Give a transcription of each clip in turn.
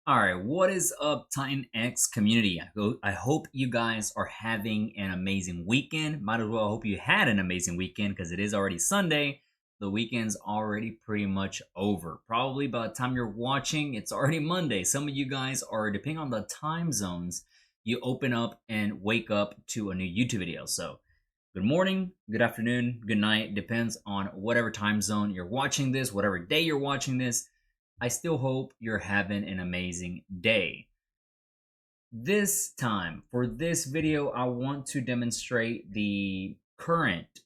All right, what is up, Titanx community? I hope you guys are having an amazing weekend. Might as well hope you had an amazing weekend because it is already Sunday. The weekend's already pretty much over. Probably by the time you're watching, it's already Monday. Some of you guys are, depending on the time zones, you open up and wake up to a new YouTube video. So, good morning, good afternoon, good night. Depends on whatever time zone you're watching this, whatever day you're watching this. I still hope you're having an amazing day. This time, for this video, I want to demonstrate the current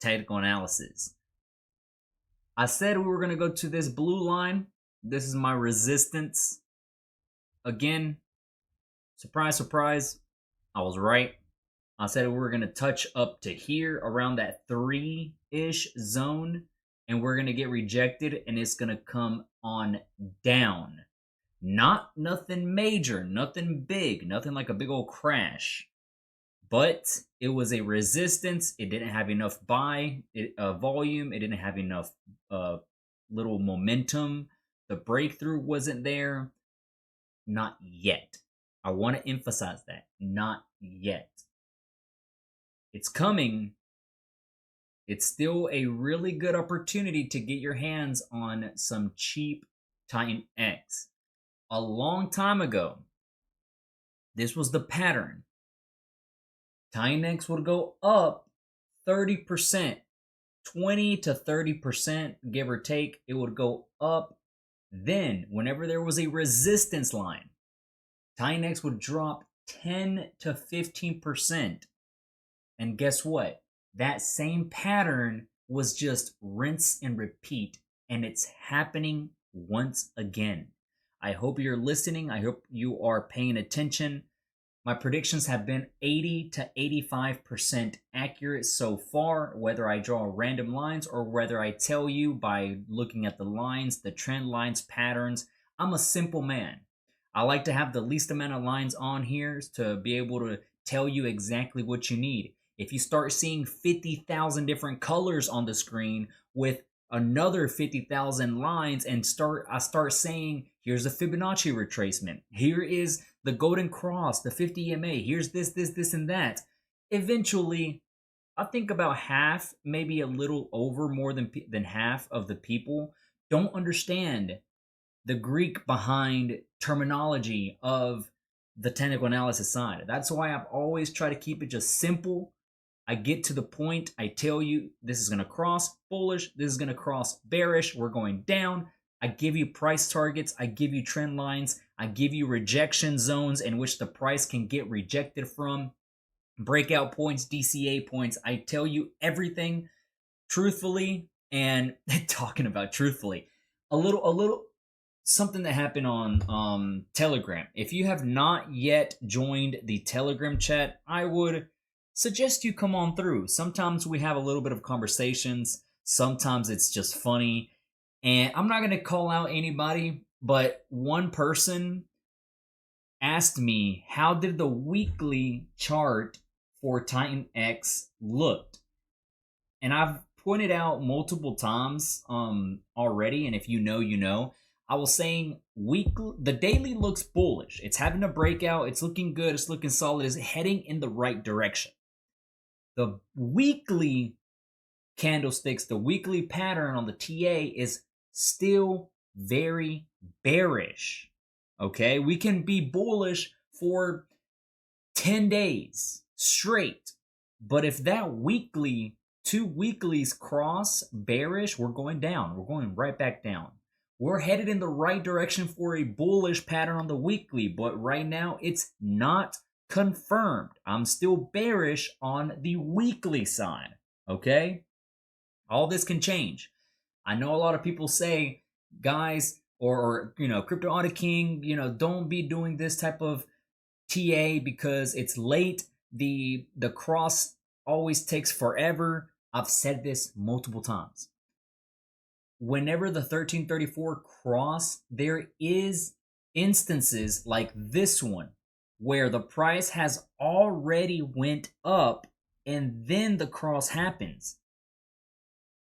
technical analysis. I said we were going to go to this blue line. This is my resistance. Again, surprise, surprise, I was right. I said we were going to touch up to here around that 3-ish zone, and we're going to get rejected, and it's going to come on down. Not nothing major, nothing big, nothing like a big old crash. But it was a resistance. It didn't have enough volume. It didn't have enough little momentum. The breakthrough wasn't there. Not yet. I want to emphasize that. Not yet. It's coming. It's still a really good opportunity to get your hands on some cheap Titanx. A long time ago, this was the pattern. Titanx would go up 30%, 20 to 30%, give or take. It would go up. Then, whenever there was a resistance line, Titanx would drop 10 to 15%. And guess what? That same pattern was just rinse and repeat, and it's happening once again. I hope you're listening. I hope you are paying attention. My predictions have been 80 to 85% accurate so far, whether I draw random lines or whether I tell you by looking at the lines, the trend lines, patterns. I'm a simple man. I like to have the least amount of lines on here to be able to tell you exactly what you need. If you start seeing 50,000 different colors on the screen with another 50,000 lines and I start saying, here's a Fibonacci retracement. Here is the golden cross, the 50 EMA. Here's this, and that. Eventually, I think about half, maybe a little over more than half of the people don't understand the Greek behind terminology of the technical analysis side. That's why I've always tried to keep it just simple. I get to the point. I tell you this is going to cross bullish. This is going to cross bearish. We're going down. I give you price targets. I give you trend lines. I give you rejection zones in which the price can get rejected from. Breakout points, DCA points. I tell you everything truthfully. And talking about truthfully, a little something that happened on Telegram. If you have not yet joined the Telegram chat, I would suggest you come on through. Sometimes we have a little bit of conversations. Sometimes it's just funny. And I'm not going to call out anybody, but one person asked me, how did the weekly chart for Titanx look? And I've pointed out multiple times already, and if you know, you know. I was saying the daily looks bullish. It's having a breakout. It's looking good. It's looking solid. It's heading in the right direction. The weekly candlesticks, the weekly pattern on the TA is still very bearish. Okay, we can be bullish for 10 days straight, but if that two weeklies cross bearish, we're going down. We're going right back down. We're headed in the right direction for a bullish pattern on the weekly, but right now it's not confirmed. I'm still bearish on the weekly side, okay? All this can change. I know a lot of people say, guys, or Crypto Audit King, don't be doing this type of TA because it's late. The cross always takes forever. I've said this multiple times. Whenever the 1334 cross, there is instances like this one where the price has already went up and then the cross happens.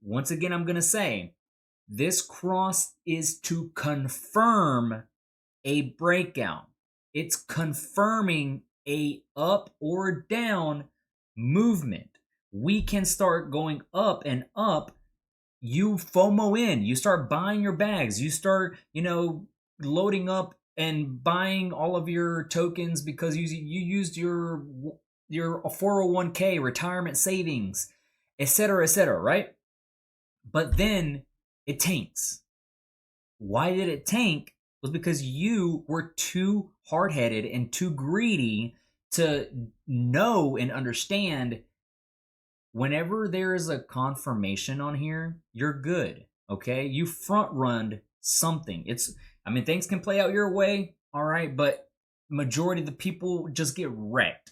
Once again, I'm going to say this cross is to confirm a breakout. It's confirming a up or down movement. We can start going up and up. You FOMO in, you start buying your bags, you start, loading up and buying all of your tokens because you used your 401k, retirement savings, etc., right? But then it tanks. Why did it tank? Was because you were too hard-headed and too greedy to know and understand whenever there is a confirmation on here, you're good. Okay, you front run something. Things can play out your way, all right, but majority of the people just get wrecked.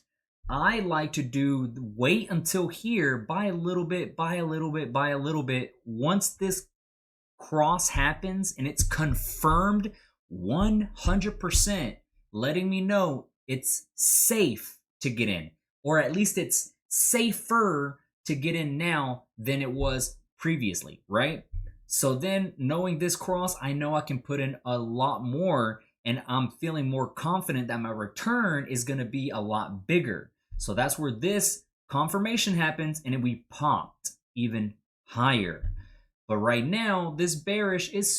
I like to wait until here, buy a little bit, buy a little bit, buy a little bit. Once this cross happens and it's confirmed 100%, letting me know it's safe to get in, or at least it's safer to get in now than it was previously, right? So then knowing this cross, I know I can put in a lot more, and I'm feeling more confident that my return is going to be a lot bigger. So that's where this confirmation happens, and we popped even higher. But right now, this cross, is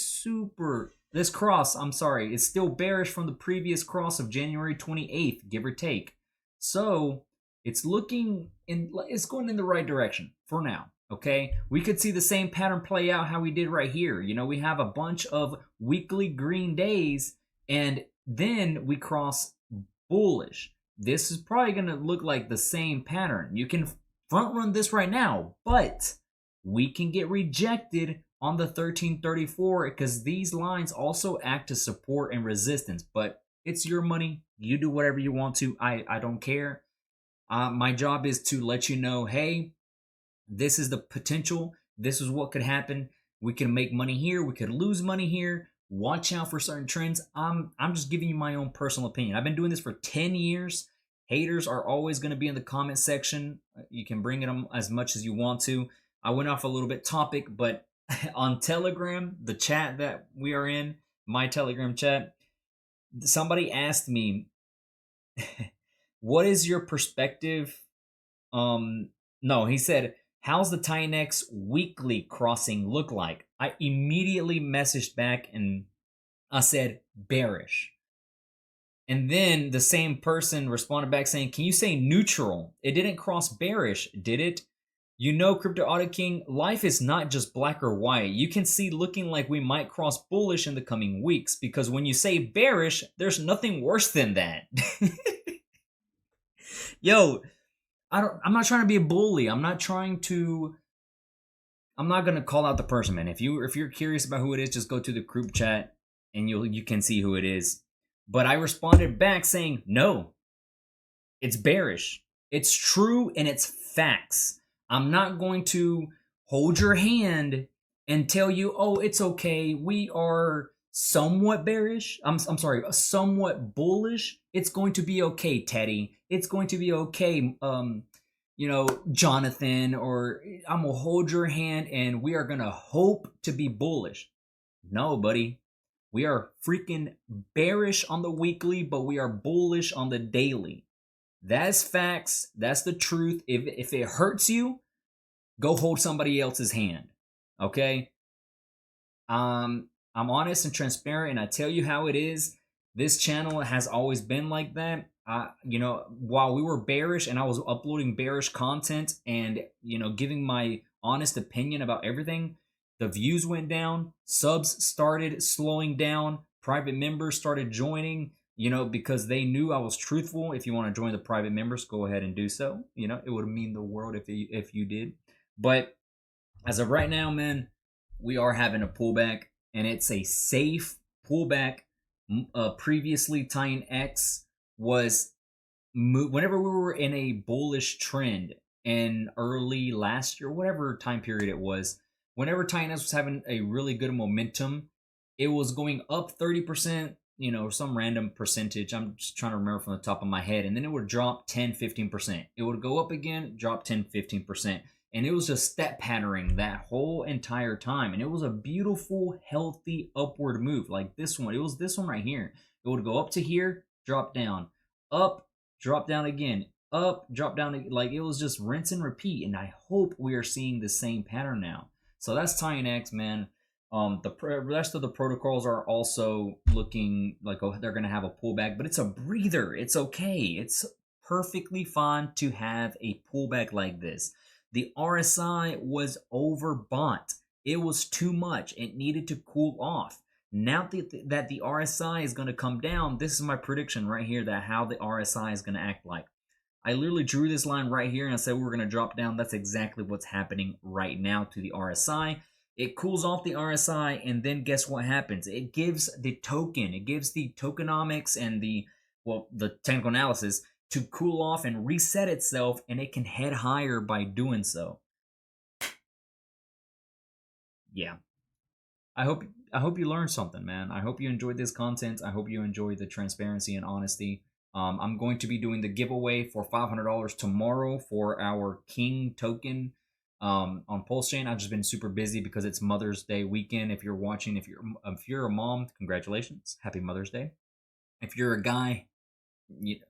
still bearish from the previous cross of January 28th, give or take. So it's going in the right direction for now. Okay, we could see the same pattern play out how we did right here. We have a bunch of weekly green days, and then we cross bullish. This is probably going to look like the same pattern. You can front run this right now, but we can get rejected on the 1334 because these lines also act as support and resistance. But it's your money. You do whatever you want to. I don't care. My job is to let you know, hey, this is the potential. This is what could happen. We can make money here. We could lose money here. Watch out for certain trends. I'm just giving you my own personal opinion. I've been doing this for 10 years. Haters are always going to be in the comment section. You can bring them as much as you want to. I went off a little bit topic, but on Telegram, the chat that we are in, my Telegram chat, somebody asked me, what is your perspective? No, he said, how's the Titanx weekly crossing look like? I immediately messaged back and I said, bearish. And then the same person responded back saying, can you say neutral? It didn't cross bearish, did it? Crypto Auto King, life is not just black or white. You can see looking like we might cross bullish in the coming weeks, because when you say bearish, there's nothing worse than that. Yo, I'm not trying to be a bully. I'm not going to call out the person, man. If you're curious about who it is, just go to the group chat and you can see who it is. But I responded back saying, no, it's bearish. It's true and it's facts. I'm not going to hold your hand and tell you, oh, it's okay. We are somewhat bearish. I'm sorry, somewhat bullish. It's going to be okay, Teddy. It's going to be okay, Jonathan, or I'm going to hold your hand and we are going to hope to be bullish. No, buddy. We are freaking bearish on the weekly, but we are bullish on the daily. That's facts. That's the truth. If it hurts you, go hold somebody else's hand. Okay? I'm honest and transparent, and I tell you how it is. This channel has always been like that. While we were bearish and I was uploading bearish content and, giving my honest opinion about everything, the views went down, subs started slowing down, private members started joining, because they knew I was truthful. If you want to join the private members, go ahead and do so. It would mean the world if you did. But as of right now, man, we are having a pullback, and it's a safe pullback. Previously, Titanx was, whenever we were in a bullish trend in early last year, whatever time period it was, whenever Titanx was having a really good momentum, it was going up 30%, some random percentage. I'm just trying to remember from the top of my head. And then it would drop 10, 15%. It would go up again, drop 10, 15%. And it was just step patterning that whole entire time. And it was a beautiful, healthy upward move like this one. It was this one right here. It would go up to here, drop down, up, drop down again, up, drop down. Like it was just rinse and repeat. And I hope we are seeing the same pattern now. So that's Titanx, man. The rest of the protocols are also looking like they're going to have a pullback, but it's a breather. It's okay. It's perfectly fine to have a pullback like this. The RSI was overbought. It was too much. It needed to cool off. Now that the RSI is going to come down, this is my prediction right here that how the RSI is going to act like. I literally drew this line right here and I said we were going to drop down. That's exactly what's happening right now to the RSI. It cools off the RSI, and then guess what happens? It gives the token, it gives the tokenomics and the technical analysis to cool off and reset itself, and it can head higher by doing so. Yeah. I hope you learned something, man. I hope you enjoyed this content. I hope you enjoyed the transparency and honesty. I'm going to be doing the giveaway for $500 tomorrow for our King token on Pulse Chain. I've just been super busy because it's Mother's Day weekend. If you're watching, if you're a mom, congratulations, happy Mother's Day. If you're a guy,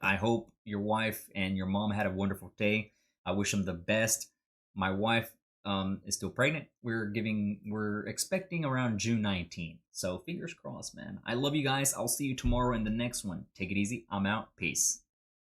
I hope your wife and your mom had a wonderful day. I wish them the best. My wife is still pregnant. We're expecting around June 19th. So fingers crossed, man. I love you guys. I'll see you tomorrow in the next one. Take it easy. I'm out. Peace.